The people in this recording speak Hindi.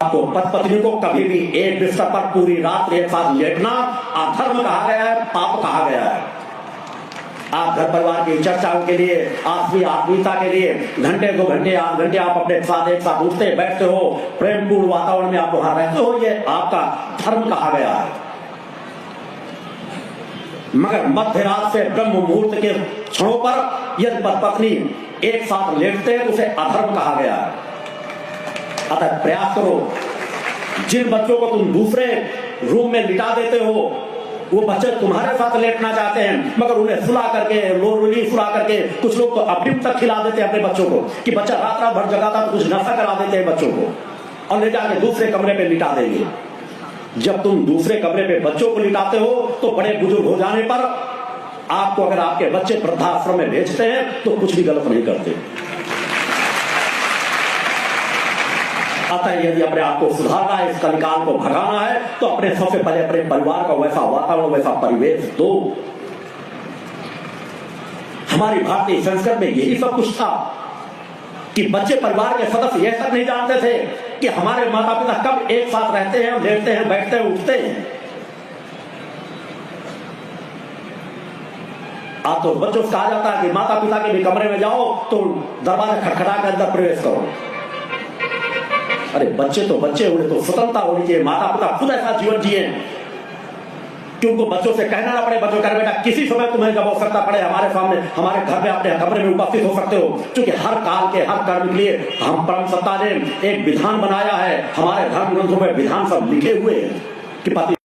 को पत्नी को कभी भी एक बिस्तर पर पूरी रात एक साथ लेटना अधर्म कहा गया है, पाप कहा गया है। आप घर परिवार की चर्चाओं के लिए, आपकी आत्मीयता के लिए घंटे 2 घंटे 8 घंटे आप अपने साथ एक साथ उठते बैठते हो, प्रेमपूर्ण वातावरण में आप वहां रहते हो, ये आपका धर्म कहा गया है। मगर मध्य रात से ब्रह्म मुहूर्त के क्षणों पर यदि पत्नी एक साथ लेटते हैं तो उसे अधर्म कहा गया है। अतः प्रयास करो, जिन बच्चों को तुम दूसरे रूम में लिटा देते हो, वो बच्चे तुम्हारे साथ लेटना चाहते हैं, मगर उन्हें सुला करके, लोरी सुला करके, कुछ लोग तो अफीम तक खिला देते हैं अपने बच्चों को कि बच्चा रात भर जगाता तो कुछ नशा करा देते हैं बच्चों को और ले जाके दूसरे कमरे पे लिटा देंगे। जब तुम दूसरे कमरे पे बच्चों को लिटाते हो तो बड़े बुजुर्ग हो जाने पर आपको अगर आपके बच्चे वृद्धाश्रम में भेजते हैं तो कुछ भी गलत नहीं करते। अतः यदि अपने आप को सुधारना है, इस कलिकाल को भगाना है, तो अपने सबसे पहले अपने परिवार का वैसा वातावरण, वैसा परिवेश दो। हमारी भारतीय संस्कृति में यही सब कुछ था कि बच्चे परिवार के सदस्य यह तक नहीं जानते थे कि हमारे माता पिता कब एक साथ रहते हैं, लेटते हैं, बैठते हैं, उठते हैं। आप तो बच्चों से कहा जाता है कि माता पिता के भी कमरे में जाओ तो दरवाजा खटखटा कर अंदर प्रवेश करो। अरे बच्चे तो बच्चे, उन्हें तो स्वतंत्रता होनी चाहिए। माता पिता खुद ऐसा जीवन जिए कि उनको बच्चों से कहना ना पड़े, बच्चों कर बेटा किसी समय तुम्हें जब आवश्यकता पड़े हमारे सामने, हमारे घर में, अपने कमरे में उपस्थित हो सकते हो। क्योंकि हर काल के हर कर्म के लिए हम परम सत्ता ने एक विधान बनाया है। हमारे धर्म ग्रंथों में विधान सब लिखे हुए हैं कि पति